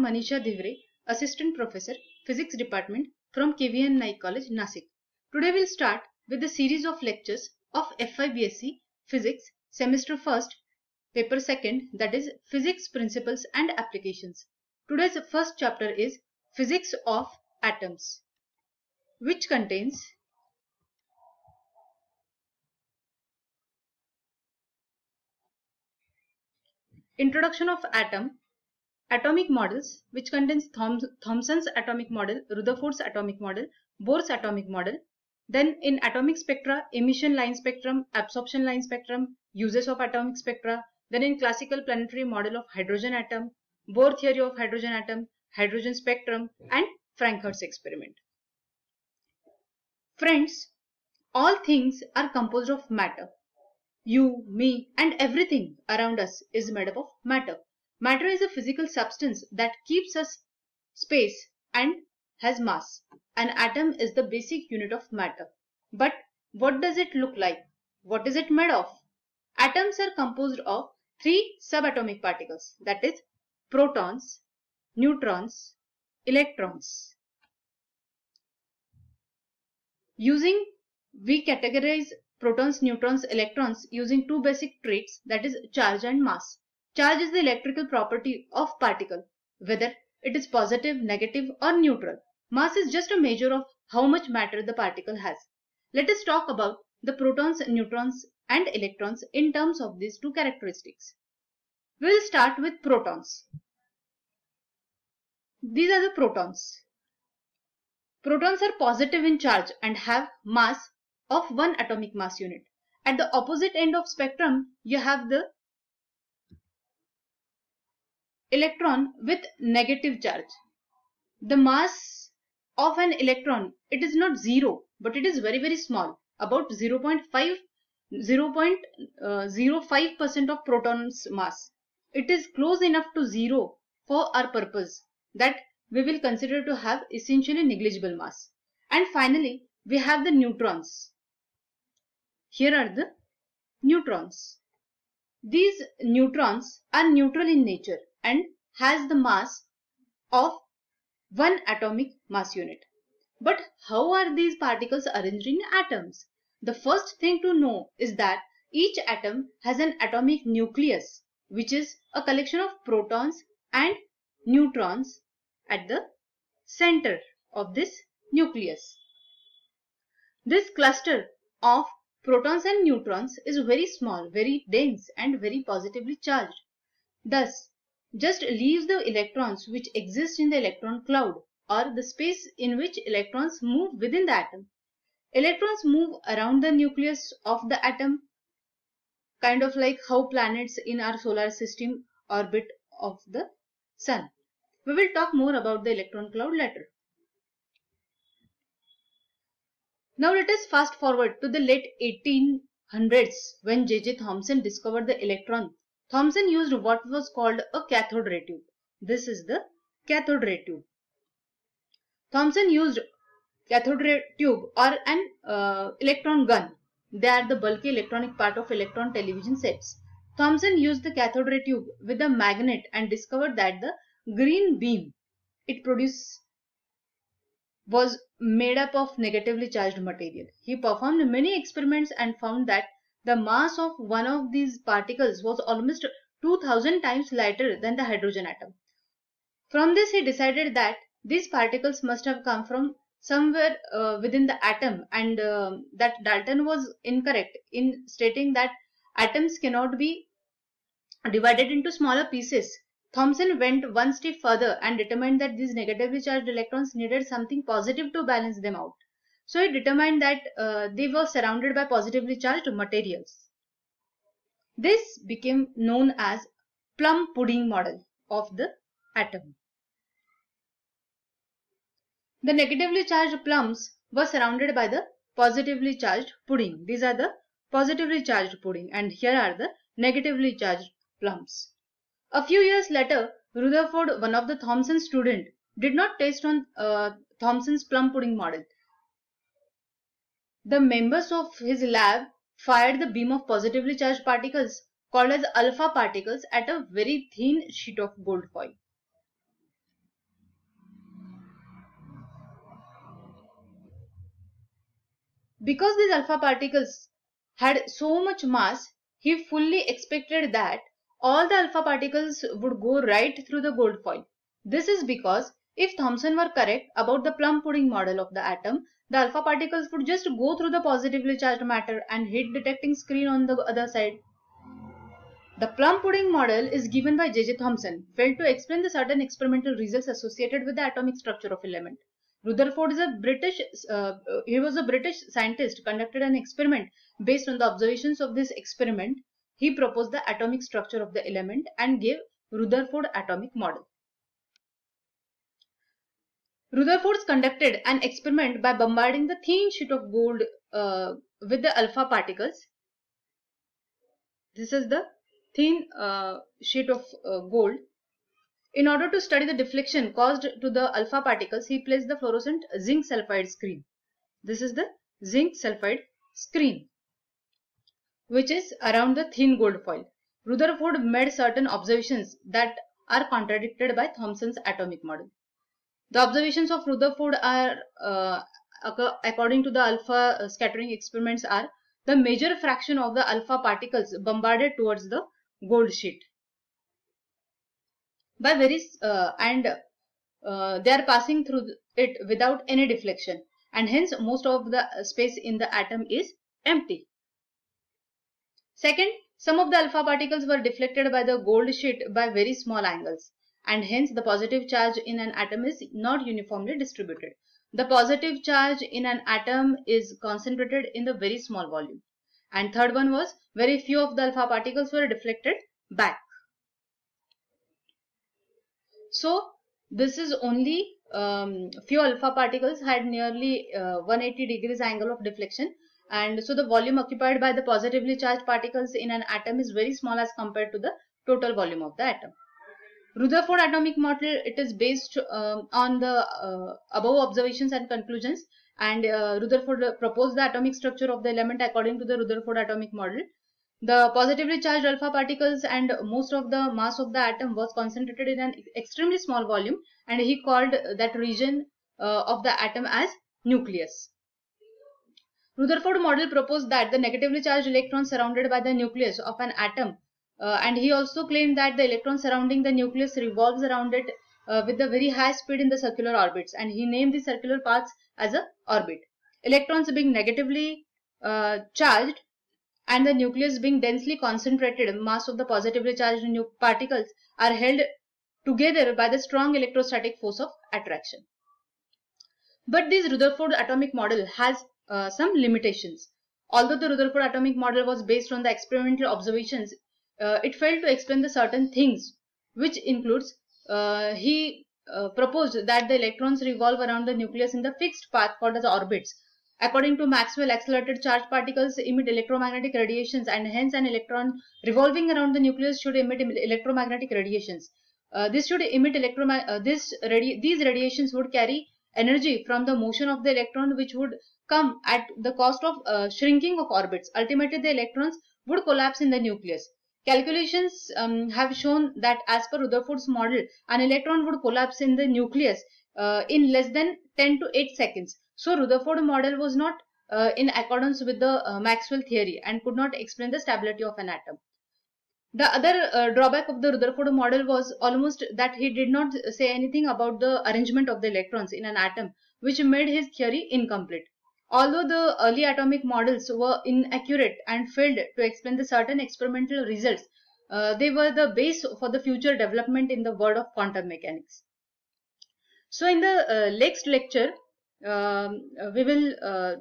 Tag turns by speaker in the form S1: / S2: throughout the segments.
S1: Manisha Divre, Assistant Professor, Physics Department from KVN Naik College, Nasik. Today we'll start with the series of lectures of FY/BSc Physics, Semester 1st, Paper 2nd, that is Physics Principles and Applications. Today's first chapter is Physics of Atoms, which contains Introduction of Atom, Atomic Models, which contains Thomson's atomic model, Rutherford's atomic model, Bohr's atomic model. Then in atomic spectra, emission line spectrum, absorption line spectrum, uses of atomic spectra. Then in classical planetary model of hydrogen atom, Bohr theory of hydrogen atom, hydrogen spectrum, and Frankfurt's experiment. Friends, all things are composed of matter. You, me, and everything around us is made up of matter. Matter is a physical substance that keeps us space and has mass. An atom is the basic unit of matter. But what does it look like? What is it made of? Atoms are composed of three subatomic particles, that is protons, neutrons, electrons. We categorize protons, neutrons, electrons using two basic traits, that is charge and mass. Charge is the electrical property of particle, whether it is positive, negative or neutral. Mass is just a measure of how much matter the particle has. Let us talk about the protons, neutrons and electrons in terms of these two characteristics. We will start with protons. These are the protons. Protons are positive in charge and have mass of 1 atomic mass unit. At the opposite end of spectrum, you have the electron with negative charge. The mass of an electron, it is not 0, but it is very small, about 0.05% of proton's mass. It is close enough to 0 for our purpose, that we will consider to have essentially negligible mass. And finally, we have the neutrons. Here are the neutrons. These neutrons are neutral in nature and has the mass of 1 atomic mass unit. But how are these particles arranged in atoms? The first thing to know is that each atom has an atomic nucleus, which is a collection of protons and neutrons at the center of this nucleus. This cluster of protons and neutrons is very small, very dense and very positively charged. Thus, just leaves the electrons which exist in the electron cloud or the space in which electrons move within the atom. Electrons move around the nucleus of the atom, kind of like how planets in our solar system orbit of the sun. We will talk more about the electron cloud later. Now let us fast forward to the late 1800s when J.J. Thomson discovered the electron. Thomson used what was called a cathode ray tube. This is the cathode ray tube. Thomson used cathode ray tube or an electron gun. They are the bulky electronic part of electron television sets. Thomson used the cathode ray tube with a magnet and discovered that the green beam it produced was made up of negatively charged material. He performed many experiments and found that the mass of one of these particles was almost 2000 times lighter than the hydrogen atom. From this, he decided that these particles must have come from somewhere within the atom, and that Dalton was incorrect in stating that atoms cannot be divided into smaller pieces. Thomson went one step further and determined that these negatively charged electrons needed something positive to balance them out. So he determined that they were surrounded by positively charged materials. This became known as plum pudding model of the atom. The negatively charged plums were surrounded by the positively charged pudding. These are the positively charged pudding and here are the negatively charged plums. A few years later, Rutherford, one of the Thomson students, did not taste on Thomson's plum pudding model. The members of his lab fired the beam of positively charged particles called as alpha particles at a very thin sheet of gold foil. Because these alpha particles had so much mass, he fully expected that all the alpha particles would go right through the gold foil. This is because if Thomson were correct about the plum pudding model of the atom, the alpha particles would just go through the positively charged matter and hit detecting screen on the other side. The plum pudding model is given by J.J. Thomson, failed to explain the certain experimental results associated with the atomic structure of element. Rutherford is a British scientist, conducted an experiment based on the observations of this experiment. He proposed the atomic structure of the element and gave Rutherford atomic model. Rutherford conducted an experiment by bombarding the thin sheet of gold with the alpha particles. This is the thin sheet of gold. In order to study the deflection caused to the alpha particles, he placed the fluorescent zinc sulfide screen. This is the zinc sulfide screen, which is around the thin gold foil. Rutherford made certain observations that are contradicted by Thomson's atomic model. The observations of Rutherford are, according to the alpha scattering experiments, are the major fraction of the alpha particles bombarded towards the gold sheet by they are passing through it without any deflection, and hence most of the space in the atom is empty. Second, some of the alpha particles were deflected by the gold sheet by very small angles, and hence the positive charge in an atom is not uniformly distributed. The positive charge in an atom is concentrated in the very small volume. And third one was very few of the alpha particles were deflected back. So this is only few alpha particles had nearly 180 degrees angle of deflection, and so the volume occupied by the positively charged particles in an atom is very small as compared to the total volume of the atom. Rutherford atomic model, it is based on the above observations and conclusions, and Rutherford proposed the atomic structure of the element according to the Rutherford atomic model. The positively charged alpha particles and most of the mass of the atom was concentrated in an extremely small volume, and he called that region of the atom as nucleus. Rutherford model proposed that the negatively charged electron surrounded by the nucleus of an atom, and he also claimed that the electron surrounding the nucleus revolves around it with a very high speed in the circular orbits, and he named the circular paths as a orbit. Electrons being negatively charged and the nucleus being densely concentrated, mass of the positively charged particles are held together by the strong electrostatic force of attraction. But this Rutherford atomic model has some limitations. Although the Rutherford atomic model was based on the experimental observations, it failed to explain the certain things, which includes he proposed that the electrons revolve around the nucleus in the fixed path called as orbits. According to Maxwell, accelerated charged particles emit electromagnetic radiations, and hence an electron revolving around the nucleus should emit electromagnetic radiations. These radiations would carry energy from the motion of the electron, which would come at the cost of shrinking of orbits. Ultimately, the electrons would collapse in the nucleus. Calculations have shown that as per Rutherford's model, an electron would collapse in the nucleus in less than 10 to 8 seconds. So Rutherford model was not in accordance with the Maxwell theory and could not explain the stability of an atom. The other drawback of the Rutherford model was almost that he did not say anything about the arrangement of the electrons in an atom, which made his theory incomplete. Although the early atomic models were inaccurate and failed to explain the certain experimental results, they were the base for the future development in the world of quantum mechanics. So in the next lecture, we will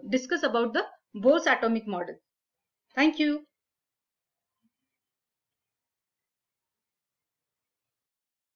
S1: discuss about the Bohr's atomic model. Thank you.